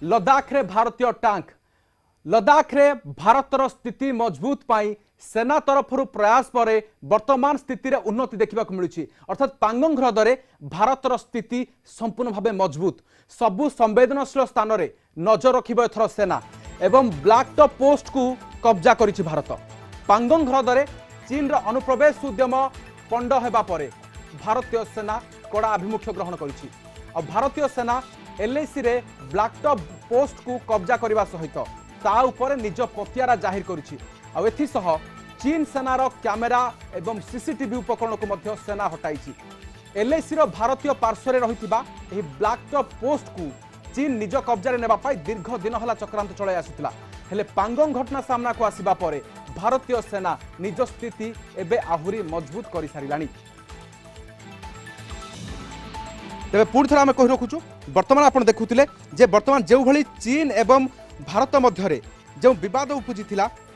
लद्दाख रे भारतीय टैंक लद्दाख रे भारतर स्थिति मजबूत पाई सेना तरफ प्रयास पर वर्तमान स्थिति रे उन्नति देखा मिलूँ अर्थात पांगोंग ह्रदे भारतर स्थिति संपूर्ण भाव मजबूत सबु संवेदनशील स्थान में नजर रखिब एथर सेना एवं ब्लैक टॉप पोस्ट को कब्जा करिछि भारत। पांगोंग ह्रदे चीन रा अनुप्रवेश उद्यम पंड हेबा परे भारतीय सेना कड़ा आभिमुख्य ग्रहण करिछि और भारतीय सेना एलएसी रे ब्लैक टॉप पोस्ट को कब्जा करने सहित ता उपरे निज पतियारा जाहिर करिछि और एथिसह चीन सेनार कैमेरा एवं सीसीटीवी उपकरण को मध्य सेना हटाइछि। एलएसी रो भारतीय पार्श्वर रहिथिबा एही ब्लैक टॉप पोस्ट को चीन निज कब्जा नेबा पाई दीर्घ दिन हला चक्रांत चलाई आसुथिला हेले पांगोंग घटना सामना को आसीबा परे भारतीय सेना निज स्थिति एबे आहुरी मजबूत करि सारिलानी। तेरे पुणी थर आम कही रखुचु बर्तमान आप देखुले जे बर्तमान जो भली चीन एवं भारत मध्य जो विवाद उपजी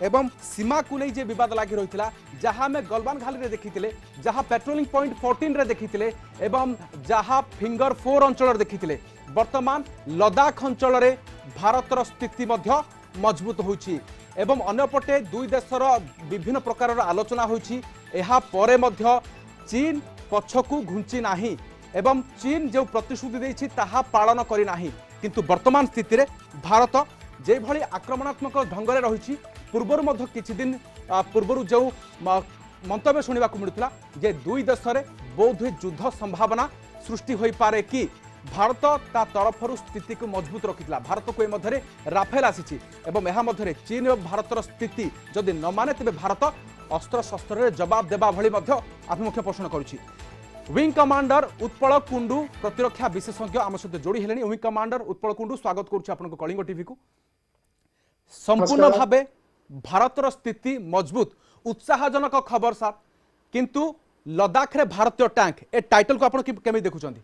एवं सीमा को नहीं जे विवाद लगी रही जहाँ आम गलवान घाली रे देखी जहाँ पेट्रोलिंग पॉइंट 14 रे देखी एवं जहाँ फिंगर 4 अंचल देखी बर्तमान लद्दाख अंचल में भारतर स्थिति मध्य मजबूत होइछि एवं अन्यपटे दुई देशर विभिन्न प्रकार आलोचना होइछि एहा परे मध्य चीन पछकू घुंची नाही एवं चीन जो प्रतिश्रुति देछि ताहा पालन करि नाही किंतु वर्तमान स्थिति रे भारत जे भली आक्रमणात्मक ढंग से रही पूर्वर मध्य किछि दिन पूर्वर जो मंतव्य शुणा मिलूला जे दुई देश में बोध युद्ध संभावना सृष्टि हो पारे कि भारत ता तरफर स्थिति को मजबूत रखिला भारत को मध्य राफेल आसी एवं यह मध्य चीन और भारतर स्थिति जदि न माने तेज भारत अस्त्र शस्त्र जवाब देवा भली आभिमुख्य पोषण करुछि। विंग कमांडर उत्पल कुंडू प्रतिरक्षा विशेषज्ञ आम सहित जोड़ी हेलेनी। विंग कमांडर उत्पल कुंडू स्वागत करुछि आपनको कलिंग टीवी को। संपूर्ण भावे भारतर स्थिति मजबूत उत्साहजनक खबर सर किंतु लद्दाख रे भारतीय टैंक ए टाइटल को आपण केमी देखुचंदी?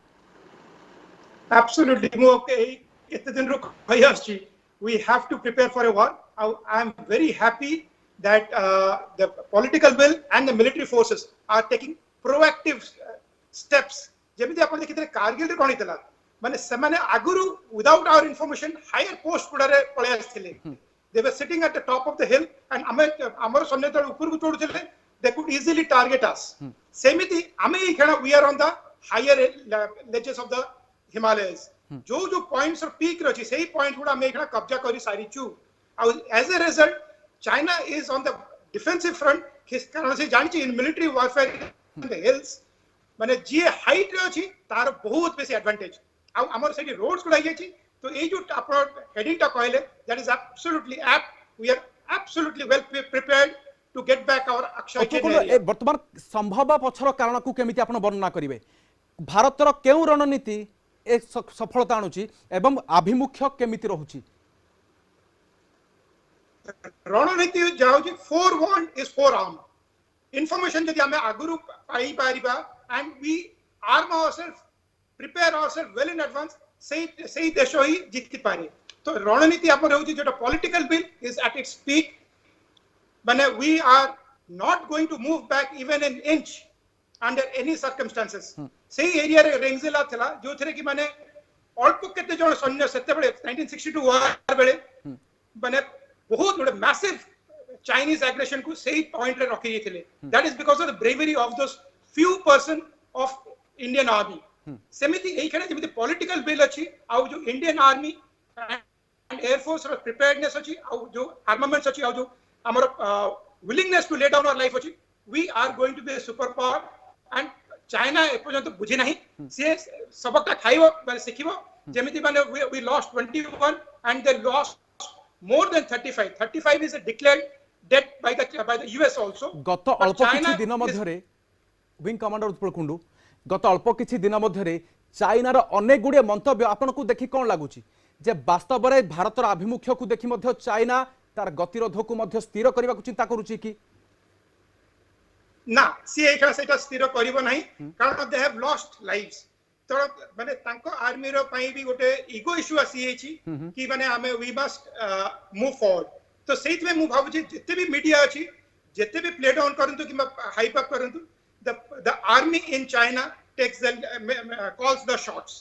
Absolutely मो केते दिन रो कहि आछि we have to prepare for a war. I am very happy that the political will and the military forces are taking proactive steps. जेमिति आपण देखितले कारगिल रे कोनितला माने सेमाने आगुरु without our information higher post गुडारे पळे आस्थिले they were sitting at the top of the hill and amar सैन्य दल ऊपर को चोडुथिले they could easily target us. सेमिति आमे एखना we are on the higher ledges of the Himalayas. जो पॉइंट्स और पीक रछि सेही पॉइंट गुडा आमे एखना कब्जा करि सारिछु as a result China is on the defensive front किस कारण से जानि in military warfare in the hills माने जी हाइट रे अछि तार बहुत बेसी एडवांटेज हमर सेठी रोड्स को लागि अछि तो ए जो आपण हेडिंग ता कहले that is absolutely apt we are absolutely well prepared to get back our Aksai ए वर्तमान संभव पछर कारण को केमिति आपण वर्णना करिवे भारतर केउ रणनीति ए सफलता आणुची एवं आभिमुख्य केमिति रहूची? रणनीति जाउची forewarned is forearmed information जदि हमें आगुरु पाई पारिबा and we arm ourselves prepare ourselves well in advance सही देश ही जीत पारे तो रणनीति आप रहउची जेटा political will is at its peak माने we are not going to move back even an inch under any circumstances सही एरिया रे रेंगजेला थला जो थरे कि माने अल्प केते जण सैन्य सेते बेले 1962 वार बेले माने बहुत बड़े मैसिव Chinese aggression को सही पॉइंट रे रखि थिले that is because of the bravery of those few person of Indian army. सेमिति एखने जेमिति पॉलिटिकल विल अछि आ जो Indian army and air force रो प्रिपेयर्डनेस अछि आ जो आर्मामेंट्स अछि आ जो हमर willingness to lay down our life अछि we are going to be a super power and China ए पर्यंत बुझी नाही से सबकटा खाइबो माने सिखिबो जेमिति माने we lost 21 and they lost more than 35 is a declared dead by the US also गत अल्प किछि दिन मध्यरे विंग कमांडर उत्पल कुंडू गत अल्प किछि दिन मध्यरे चाइनार अनेक गुड़े मंतव्य आपको देखि कौन लगुच जे वास्तव में भारतर आभिमुख्य को देखि मध्य चाइना तार गतिरोध को मध्य स्थिर करने को चिंता करुछि कि ना सी एखा सेटा स्थिर करिवो नाही कारण दे हैव लॉस्ट लाइव्स तो माने तांको आर्मी रो पई भी गोटे ईगो इशू आसी हेछि कि माने हमें वी मस्ट मूव फॉरवर्ड तो सेहित में मु भाबुछि जते भी मीडिया अछि जते भी प्ले डाउन करंतु कि हाइप अप करंतु the army in China takes the calls the shots.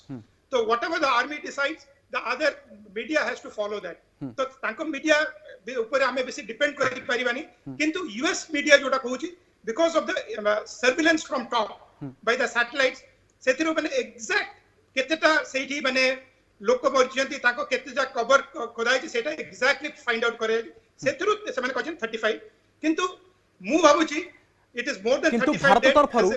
So whatever the army decides, the other media has to follow that. तो तांको मीडिया ऊपर हमें बेसी डिपेंड करि परिबानी किंतु यूएस मीडिया जोटा कहूची because of the surveillance from top by the satellites सेथिरो माने exact केतेटा सेठी माने लोक मरजंती ताको केतेटा कवर खोदाई सेटा एग्जैक्टली फाइंड आउट करे सेथिरो से माने कहछन 35 किंतु मु भाबुची इट इज मोर देन 35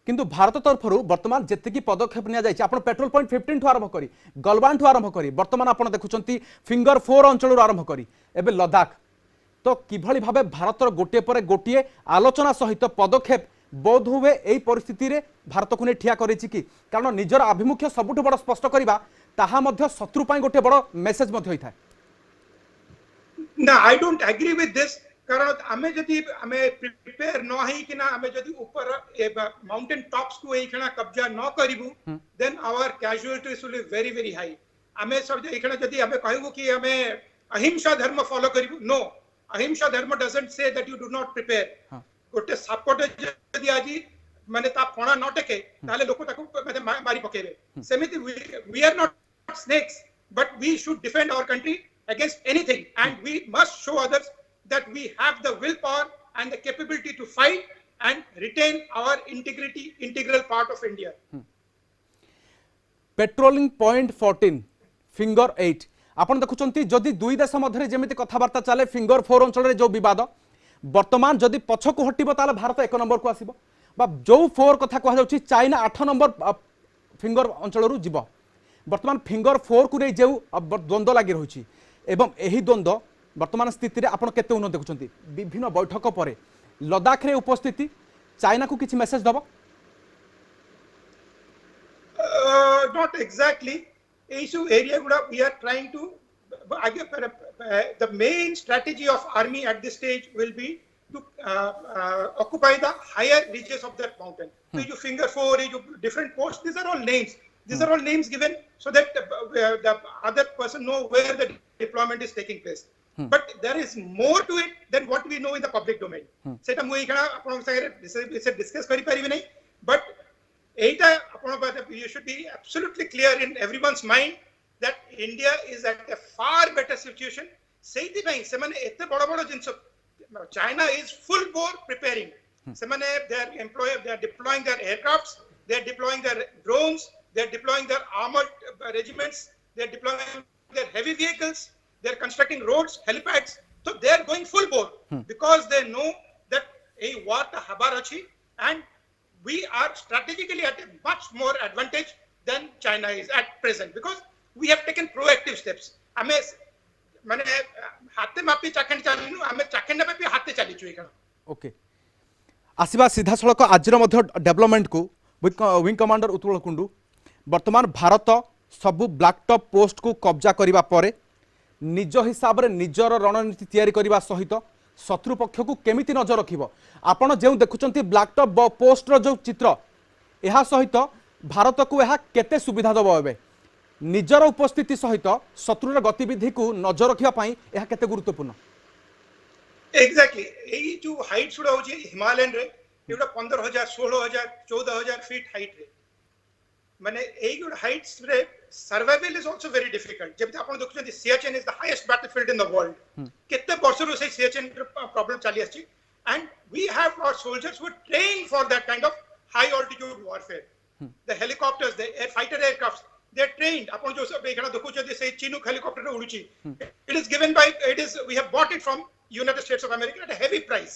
किंतु भारत तरफरु वर्तमान जेतिकी पदक्षेप निया जायछि आपण पेट्रोल पॉइंट 15 ठु आरंभ करी गलवान ठु आरंभ करी वर्तमान आपण देखुचंती फिंगर 4 अंचल आरंभ करी एबे लद्दाख तो किभଳି भाबे भारतर गोटे पर गोटे आलोचना सहित पदक्षेप बोध हुए एई परिस्थिति रे भारत को ने ठिया करिछि कि कारण निजर आभिमुख्य सबुठ बड़ स्पष्ट करिबा ताहा मध्य शत्रु पई गोटे बड़ मेसेज मध्य होइथाय ना I don't agree with this कारण आमे जदी आमे प्रिपेयर न हई कि ना आमे जदी ऊपर माउंटेन टॉप्स को एखना कब्जा न करिबु then our casualties will be very very high आमे सब एखना जदी आमे कहबो कि आमे अहिंसा धर्म फॉलो करिबु नो अहिंसा धर्म doesn't say that you do not prepare गोटे सापटे जदी आजी माने ता फणा न टेके ताले लोक ताको माने मारी पकेबे सेमिति we are not snakes but we should defend our country against anything and we must show others that we have the willpower and the capability to fight and retain our integral part of India. Patrolling point 14 finger 8 आपण देखुचंती जदि दुई देश मध्य जेमिति कथावार्ता चले finger 4 अंचल रे जो विवाद वर्तमान जदि पछकु हटिबो ताले भारत 1 नंबर को आसीबो बा जो 4 कथा कहा जाउची चाइना 8 नंबर फिंगर अंचल रु जीवो वर्तमान फिंगर 4 को रे जो द्वंद्व लागि रहुची एवं एही द्वंद्व वर्तमान स्थिति रे आपण केते उन्नत देखुचंती विभिन्न बैठक परे लद्दाख रे उपस्थिति चाइना को किछि मेसेज दबो not exactly issue area guda we are trying to the main strategy of army at this stage will be to occupy the higher reaches of that mountain so you finger 4 you different posts these are all names given so that the other person know where the deployment is taking place but there is more to it than what we know in the public domain seta mu ekana apon sagre discuss kari paribe nei but eita apon you should be absolutely clear in everyone's mind that India is at a far better situation seiti pai semane ette bada jinso China is full bore preparing semane they are deploying their aircrafts they are deploying their drones they are deploying their armored regiments they are deploying their heavy vehicles they are constructing roads helipads so they are going full bore because they know that a war ta habar achi and we are strategically at a much more advantage than China is at present because we have taken proactive steps ame mane hatte mapi chakhend chalinu ame chakhend mapi hatte chalichu ekana okay आसीबा सीधा सड़क आज development को wing commander Utpal Kundu वर्तमान भारत सबु black top post को कब्जा करबा परे निज हिसाब रे निजर रणनीति तैयारी करबा सहित शत्रु पक्ष को केमिति नजर रखिबो आपण जे देखुचंती ब्लैक टॉप पोस्ट रो जो चित्र एहा सहित भारत को एहा केते सुविधा दबो एबे निजर उपस्थिति सहित शत्रुर गतिविधि को नजर रखिबा पई एहा केते गुरुत्वपूर्ण एग्जैक्टली एई जो हाइट सुडा होची हिमालयन रे एटा 15000 16000 14000 फीट हाइट रे माने एई गुड हाइट्स रे survival is also very difficult जब आपण देखुछन Siachen is the highest battlefield in the world केते वर्षरो से सियाचिन प्रॉब्लम चली आछि and we have our soldiers who train for that kind of high altitude warfare the helicopters the fighter aircrafts they are trained upon jo sab ekhana dekhuche say Chinook helicopter uduchi it is given by we have bought it from United States of America at a heavy price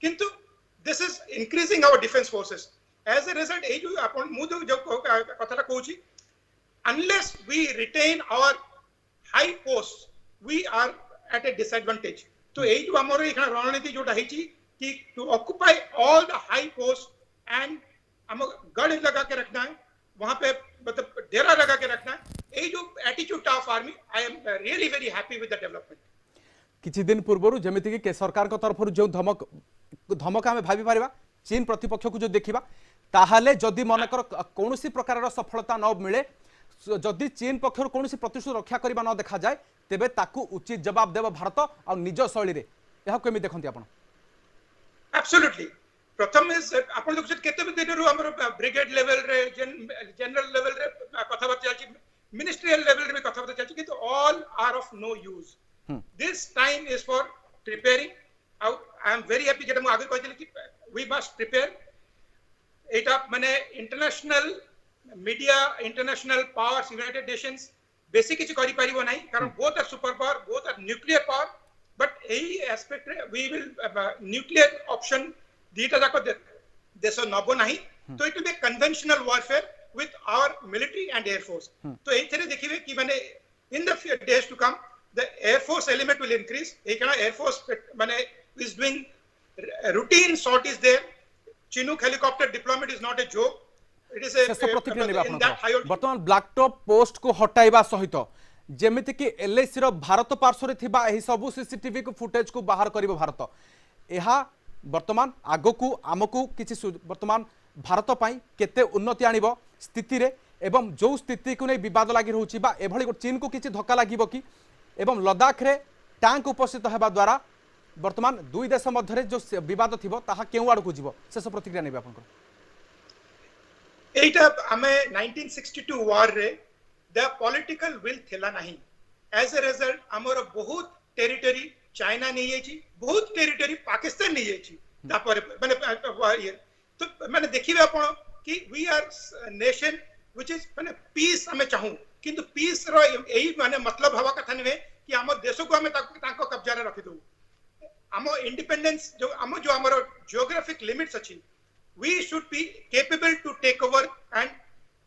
kintu this is increasing our defense forces as a result ei jo apon mu jo katha ta kohuchi unless we retain our high posts we are at a disadvantage to ei jo amar ekhana rananiti jota heichi ki to occupy all the high posts and हम गढ़ लगा के रखना है वहां पे मतलब डेरा लगा के रखना है ये जो attitude of army I am really very happy with the development किछि दिन पूर्व जेमिति कि सरकार को तरफ जो धमक आमे भाबी पारिबा चीन प्रतिपक्ष को जो देखिबा ताहाले जदि मनकर कोनोसी प्रकार सफलता न मिले जदि चीन पक्षर कोनोसी प्रतिशोध रक्षा करबा न देखा जाए तेबे ताकू उचित जवाब देव भारत और निज शैली रे यह केमि देखंती आपण एब्सोल्युटली प्रथम इज आपण देखु केते भी दिन हमर ब्रिगेड लेवल रे जनरल लेवल रे कथा बात चलछि ministerial level रे भी कथाबार्ता चलछि किंतु all are of no use. This time is for preparing. I am very happy जेटा मु आगे कहथिले कि we must prepare. एटा माने international media international powers United Nations basic किछ करि परिबो नाही कारण both are super power both are nuclear power but एही एस्पेक्ट रे वी विल न्यूक्लियर ऑप्शन दीटा जाको देश नबो नाही तो it will be conventional warfare with our military and air force. तो एथरे देखिबे कि माने in the days to come the air force element will increase. एकना air force माने is doing routine sorties there. Chinook helicopter deployment is not a joke. It is a शेष प्रतिक्रिया नेबा in that high आपन वर्तमान black top post को हटाइबा सहित जेमिति कि LIC रो भारत पार्श्व रे थिबा एही सब सीसीटीवी को फुटेज को बाहर करिवो भारत एहा वर्तमान आगो को आमको किछि वर्तमान भारत पाई केते उन्नति आनिबो स्थिति रे एवं जो स्थिति को नै विवाद लागि रहउछि बा एभली चीन को किछि धक्का लागिबो कि एवं लद्दाख रे टैंक उपस्थित हेबा द्वारा वर्तमान दुई देश मध्य रे जो विवाद थिबो ताहा केउ आड़ को जीवो शेष प्रतिक्रिया नेबे आपन एटा हमें 1962 वार रे द पॉलिटिकल विल थिला नाही एज अ रिजल्ट हमर बहुत टेरिटरी चाइना नै येछि बहुत टेरिटरी पाकिस्तान नै येछि तापर माने तो माने देखिबे आपण कि we are nation which is माने पीस हमें चाहू किंतु पीस रो एही माने मतलब हवा कथा नहे कि हम देश को हमें ताको कब्जा रे रखि दउ हम इंडिपेंडेंस जो हमर जियोग्राफिक लिमिट्स अछि we should be capable to take over and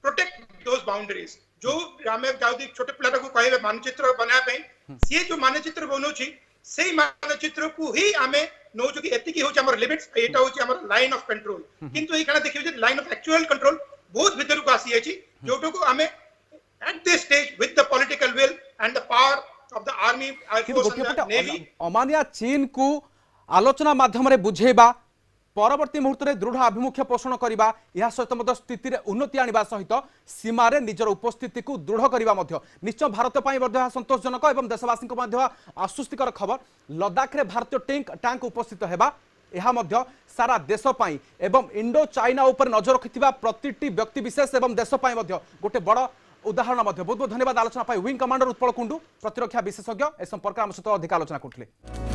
protect those boundaries जो हमें जाउदी छोटे पिलाटा को कहबे मानचित्र बना पे से जो मानचित्र बनोछि सेही मानचित्र को ही हमें नो जो कि एति की होछ हमर लिमिट्स एटा होछ हमर लाइन ऑफ कंट्रोल किंतु एखाना देखिबे जे लाइन ऑफ एक्चुअल कंट्रोल बहुत भीतर को आसी अछि जोटो को हमें at this stage with the political will and the power of the army air force and the navy अमानिया चीन को आलोचना माध्यम रे बुझेबा परवर्ती मुहूर्त में दृढ़ आभिमुख्य पोषण करने यह सहित स्थिति में उन्नति आने सहित सीमार निजर उपस्थिति को दृढ़ करने निश्चय भारत पर संतोषजनक और देशवासी आश्वस्तिकर खबर लद्दाख में भारतीय टैंक उपस्थित होगा यह सारा देश एवं इंडो चाइना उपर नजर रखि प्रति व्यक्ति विशेष एवं देश गोटे बड़ उदाहरण बहुत बहुत धन्यवाद आलोचना विंग कमांडर उत्पल कुंडू प्रतिरक्षा विशेषज्ञ ए संपर्क आम सहित अधिक आलोचना करते।